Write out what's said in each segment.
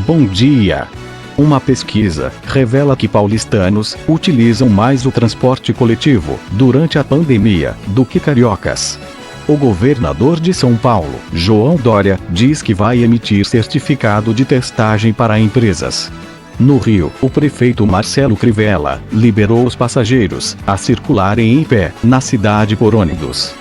Bom dia! Uma pesquisa revela que paulistanos utilizam mais o transporte coletivo durante a pandemia do que cariocas. O governador de São Paulo, João Dória, diz que vai emitir certificado de testagem para empresas. No Rio, o prefeito Marcelo Crivella liberou os passageiros a circularem em pé na cidade por ônibus.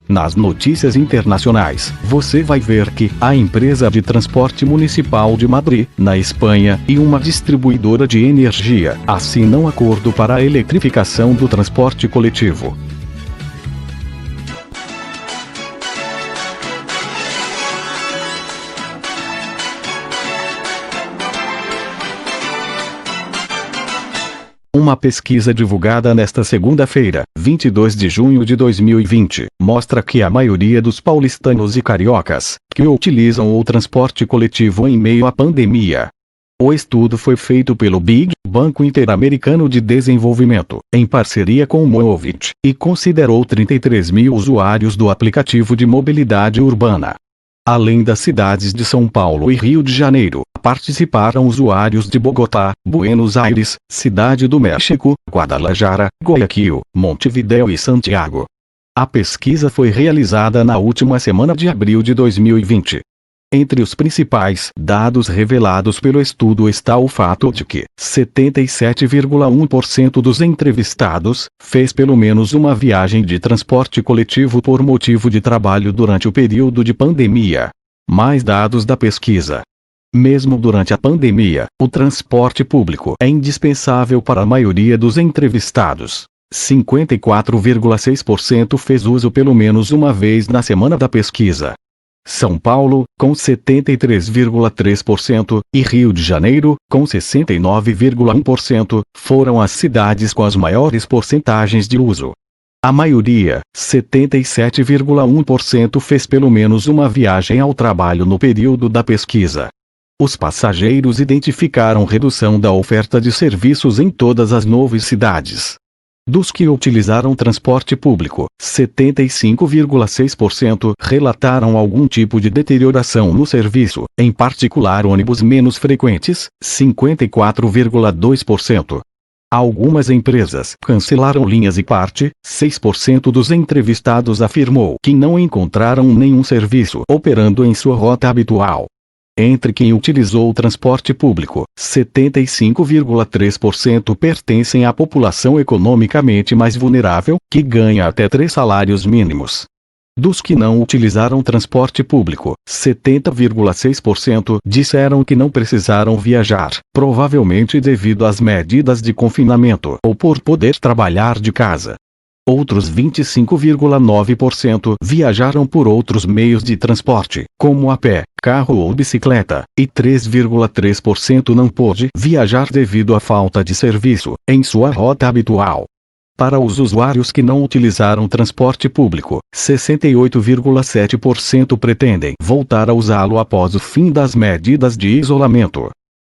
Nas notícias internacionais, você vai ver que a empresa de transporte municipal de Madrid, na Espanha, e uma distribuidora de energia assinam acordo para a eletrificação do transporte coletivo. Uma pesquisa divulgada nesta segunda-feira, 22 de junho de 2020, mostra que a maioria dos paulistanos e cariocas que utilizam o transporte coletivo em meio à pandemia. O estudo foi feito pelo BID, Banco Interamericano de Desenvolvimento, em parceria com o Movit, e considerou 33 mil usuários do aplicativo de mobilidade urbana. Além das cidades de São Paulo e Rio de Janeiro, participaram usuários de Bogotá, Buenos Aires, Cidade do México, Guadalajara, Guayaquil, Montevidéu e Santiago. A pesquisa foi realizada na última semana de abril de 2020. Entre os principais dados revelados pelo estudo está o fato de que 77,1% dos entrevistados fez pelo menos uma viagem de transporte coletivo por motivo de trabalho durante o período de pandemia. Mais dados da pesquisa. Mesmo durante a pandemia, o transporte público é indispensável para a maioria dos entrevistados. 54,6% fez uso pelo menos uma vez na semana da pesquisa. São Paulo, com 73,3%, e Rio de Janeiro, com 69,1%, foram as cidades com as maiores porcentagens de uso. A maioria, 77,1%, fez pelo menos uma viagem ao trabalho no período da pesquisa. Os passageiros identificaram redução da oferta de serviços em todas as 9 cidades. Dos que utilizaram transporte público, 75,6% relataram algum tipo de deterioração no serviço, em particular ônibus menos frequentes, 54,2%. Algumas empresas cancelaram linhas e 6% dos entrevistados afirmou que não encontraram nenhum serviço operando em sua rota habitual. Entre quem utilizou o transporte público, 75,3% pertencem à população economicamente mais vulnerável, que ganha até 3 salários mínimos. Dos que não utilizaram transporte público, 70,6% disseram que não precisaram viajar, provavelmente devido às medidas de confinamento ou por poder trabalhar de casa. Outros 25,9% viajaram por outros meios de transporte, como a pé, carro ou bicicleta, e 3,3% não pôde viajar devido à falta de serviço em sua rota habitual. Para os usuários que não utilizaram transporte público, 68,7% pretendem voltar a usá-lo após o fim das medidas de isolamento.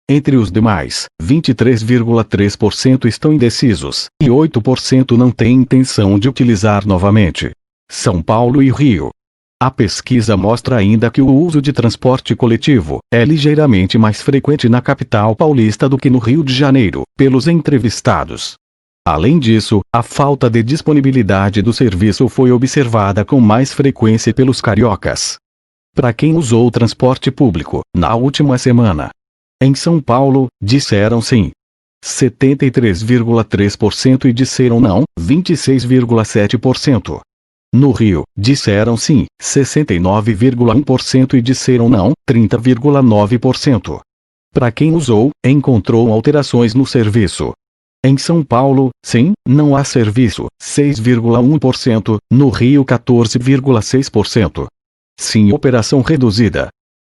Entre os demais, 23,3% estão indecisos, e 8% não têm intenção de utilizar novamente. São Paulo e Rio. A pesquisa mostra ainda que o uso de transporte coletivo é ligeiramente mais frequente na capital paulista do que no Rio de Janeiro, pelos entrevistados. Além disso, a falta de disponibilidade do serviço foi observada com mais frequência pelos cariocas. Para quem usou o transporte público, na última semana, em São Paulo, disseram sim, 73,3% e disseram não, 26,7%. No Rio, disseram sim, 69,1% e disseram não, 30,9%. Para quem usou, encontrou alterações no serviço. Em São Paulo, sim, não há serviço, 6,1%, no Rio 14,6%. Sim, operação reduzida.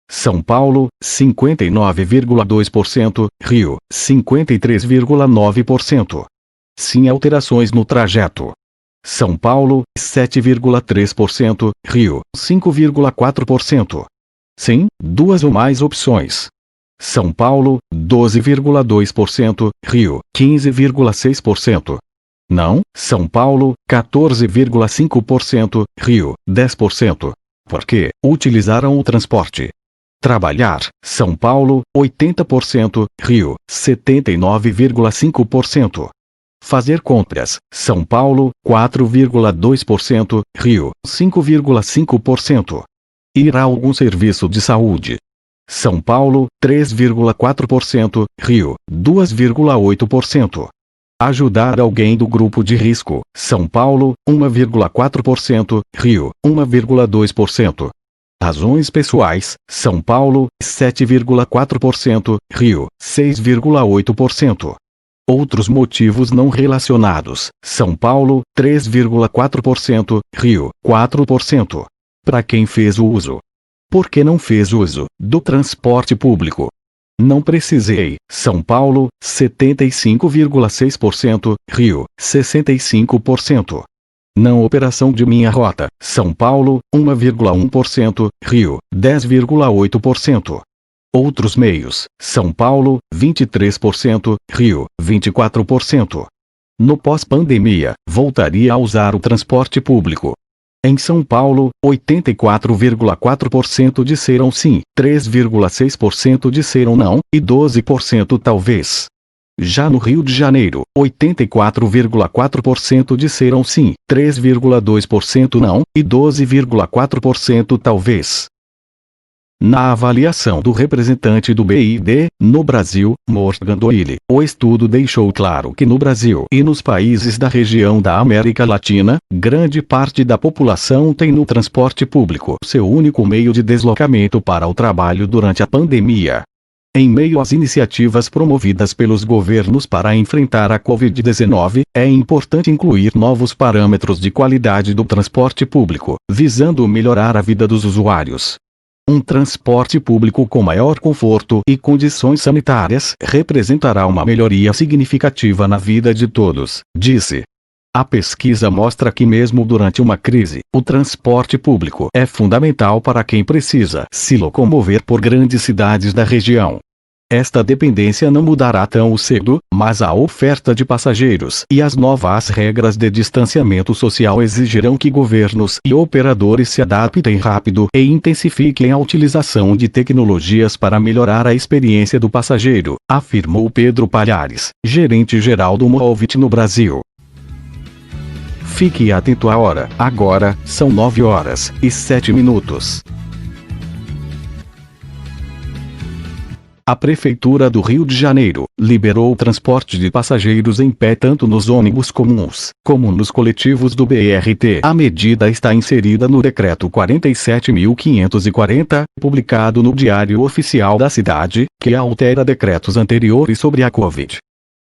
São Paulo, 59,2%, Rio, 53,9%. Sim, alterações no trajeto. São Paulo, 7,3%, Rio, 5,4%. Sim, 2 ou mais opções. São Paulo, 12,2%, Rio, 15,6%. Não, São Paulo, 14,5%, Rio, 10%. Por que utilizaram o transporte? Trabalhar, São Paulo, 80%, Rio, 79,5%. Fazer compras, São Paulo, 4,2%, Rio, 5,5%. Ir a algum serviço de saúde, São Paulo, 3,4%, Rio, 2,8%. Ajudar alguém do grupo de risco, São Paulo, 1,4%, Rio, 1,2%. Razões pessoais, São Paulo, 7,4%, Rio, 6,8%. Outros motivos não relacionados, São Paulo, 3,4%, Rio, 4%. Para quem fez o uso. Por que não fez uso do transporte público? Não precisei, São Paulo, 75,6%, Rio, 65%. Não operação de minha rota, São Paulo, 1,1%, Rio, 10,8%. Outros meios, São Paulo, 23%, Rio, 24%. No pós-pandemia, voltaria a usar o transporte público. Em São Paulo, 84,4% disseram sim, 3,6% disseram não, e 12% talvez. Já no Rio de Janeiro, 84,4% disseram sim, 3,2% não, e 12,4% talvez. Na avaliação do representante do BID, no Brasil, Morgan Doyle, o estudo deixou claro que no Brasil e nos países da região da América Latina, grande parte da população tem no transporte público seu único meio de deslocamento para o trabalho durante a pandemia. Em meio às iniciativas promovidas pelos governos para enfrentar a Covid-19, é importante incluir novos parâmetros de qualidade do transporte público, visando melhorar a vida dos usuários. Um transporte público com maior conforto e condições sanitárias representará uma melhoria significativa na vida de todos, disse. A pesquisa mostra que mesmo durante uma crise, o transporte público é fundamental para quem precisa se locomover por grandes cidades da região. Esta dependência não mudará tão cedo, mas a oferta de passageiros e as novas regras de distanciamento social exigirão que governos e operadores se adaptem rápido e intensifiquem a utilização de tecnologias para melhorar a experiência do passageiro, afirmou Pedro Palhares, gerente-geral do Movit no Brasil. Fique atento à hora, agora, são 9h07. A Prefeitura do Rio de Janeiro liberou o transporte de passageiros em pé tanto nos ônibus comuns, como nos coletivos do BRT. A medida está inserida no Decreto 47.540, publicado no Diário Oficial da Cidade, que altera decretos anteriores sobre a Covid.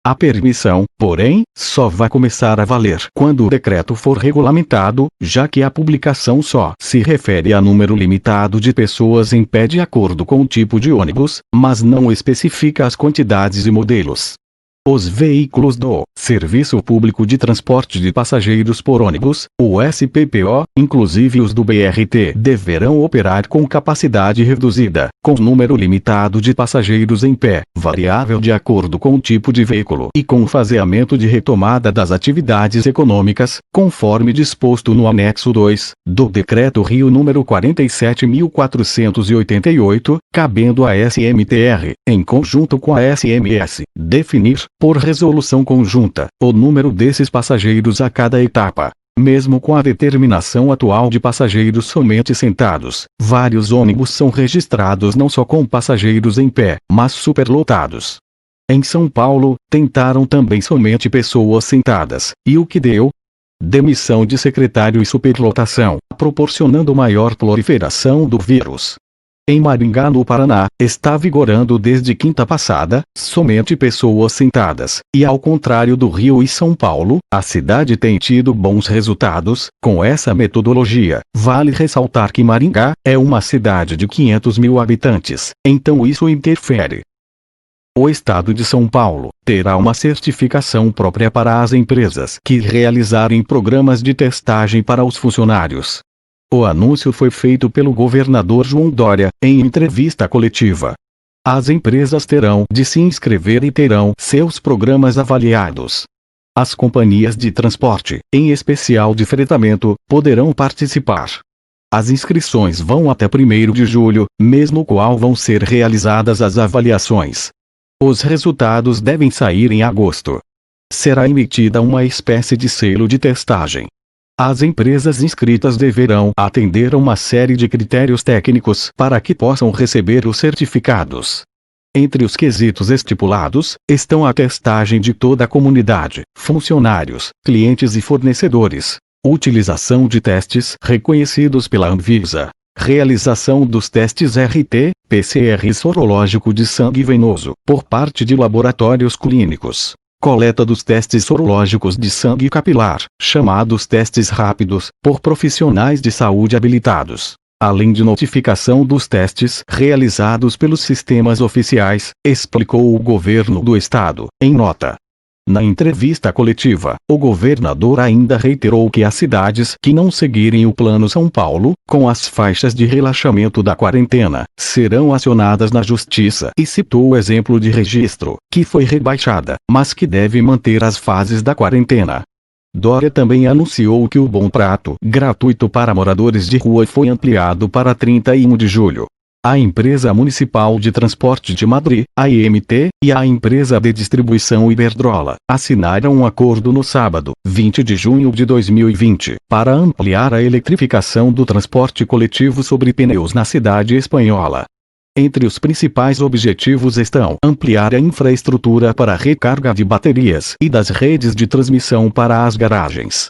A permissão, porém, só vai começar a valer quando o decreto for regulamentado, já que a publicação só se refere a número limitado de pessoas em pé de acordo com o tipo de ônibus, mas não especifica as quantidades e modelos. Os veículos do Serviço Público de Transporte de Passageiros por Ônibus, o SPPO, inclusive os do BRT, deverão operar com capacidade reduzida, com número limitado de passageiros em pé, variável de acordo com o tipo de veículo e com o faseamento de retomada das atividades econômicas, conforme disposto no anexo 2, do Decreto Rio nº 47.488, cabendo à SMTR, em conjunto com a SMS, definir, por resolução conjunta, o número desses passageiros a cada etapa. Mesmo com a determinação atual de passageiros somente sentados, vários ônibus são registrados não só com passageiros em pé, mas superlotados. Em São Paulo, tentaram também somente pessoas sentadas, e o que deu? Demissão de secretário e superlotação, proporcionando maior proliferação do vírus. Em Maringá, no Paraná, está vigorando desde quinta passada, somente pessoas sentadas, e ao contrário do Rio e São Paulo, a cidade tem tido bons resultados com essa metodologia. Vale ressaltar que Maringá é uma cidade de 500 mil habitantes, então isso interfere. O Estado de São Paulo terá uma certificação própria para as empresas que realizarem programas de testagem para os funcionários. O anúncio foi feito pelo governador João Dória, em entrevista coletiva. As empresas terão de se inscrever e terão seus programas avaliados. As companhias de transporte, em especial de fretamento, poderão participar. As inscrições vão até 1º de julho, mês no qual vão ser realizadas as avaliações. Os resultados devem sair em agosto. Será emitida uma espécie de selo de testagem. As empresas inscritas deverão atender a uma série de critérios técnicos para que possam receber os certificados. Entre os quesitos estipulados, estão a testagem de toda a comunidade, funcionários, clientes e fornecedores, utilização de testes reconhecidos pela Anvisa, realização dos testes RT-PCR sorológico de sangue venoso, por parte de laboratórios clínicos, coleta dos testes sorológicos de sangue capilar, chamados testes rápidos, por profissionais de saúde habilitados, além de notificação dos testes realizados pelos sistemas oficiais, explicou o governo do estado, em nota. Na entrevista coletiva, o governador ainda reiterou que as cidades que não seguirem o Plano São Paulo, com as faixas de relaxamento da quarentena, serão acionadas na justiça e citou o exemplo de Registro, que foi rebaixada, mas que deve manter as fases da quarentena. Dória também anunciou que o Bom Prato, gratuito para moradores de rua, foi ampliado para 31 de julho. A Empresa Municipal de Transporte de Madrid, a IMT, e a Empresa de Distribuição Iberdrola, assinaram um acordo no sábado, 20 de junho de 2020, para ampliar a eletrificação do transporte coletivo sobre pneus na cidade espanhola. Entre os principais objetivos estão ampliar a infraestrutura para a recarga de baterias e das redes de transmissão para as garagens.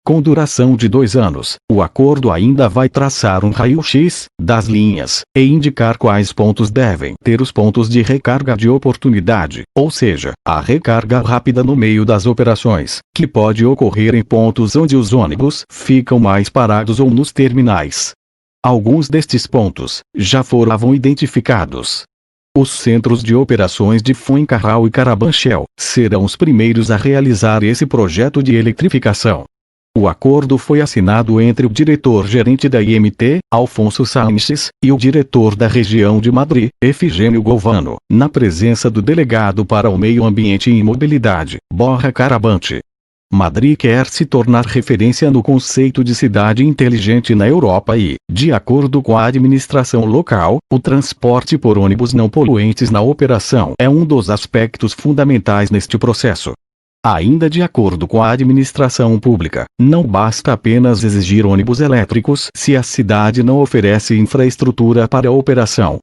Com duração de 2 anos, o acordo ainda vai traçar um raio-x das linhas e indicar quais pontos devem ter os pontos de recarga de oportunidade, ou seja, a recarga rápida no meio das operações, que pode ocorrer em pontos onde os ônibus ficam mais parados ou nos terminais. Alguns destes pontos já foram identificados. Os centros de operações de Fuencarral e Carabanchel serão os primeiros a realizar esse projeto de eletrificação. O acordo foi assinado entre o diretor-gerente da IMT, Alfonso Sanches, e o diretor da região de Madrid, Efigênio Govano, na presença do delegado para o Meio Ambiente e Mobilidade, Borja Carabante. Madrid quer se tornar referência no conceito de cidade inteligente na Europa e, de acordo com a administração local, o transporte por ônibus não poluentes na operação é um dos aspectos fundamentais neste processo. Ainda de acordo com a administração pública, não basta apenas exigir ônibus elétricos se a cidade não oferece infraestrutura para a operação.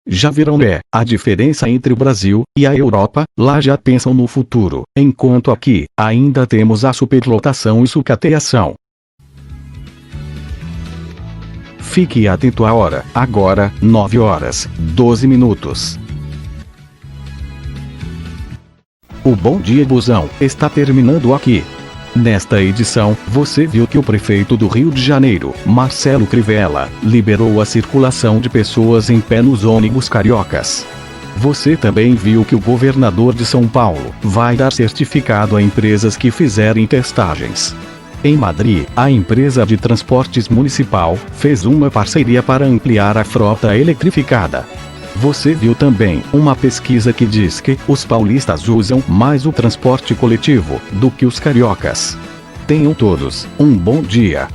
Já viram a diferença entre o Brasil e a Europa? Lá já pensam no futuro, enquanto aqui, ainda temos a superlotação e sucateação. Fique atento à hora, agora, 9h12. O Bom Dia Busão está terminando aqui. Nesta edição, você viu que o prefeito do Rio de Janeiro, Marcelo Crivella, liberou a circulação de pessoas em pé nos ônibus cariocas. Você também viu que o governador de São Paulo vai dar certificado a empresas que fizerem testagens. Em Madrid, a empresa de transportes municipal fez uma parceria para ampliar a frota eletrificada. Você viu também uma pesquisa que diz que os paulistas usam mais o transporte coletivo do que os cariocas. Tenham todos um bom dia.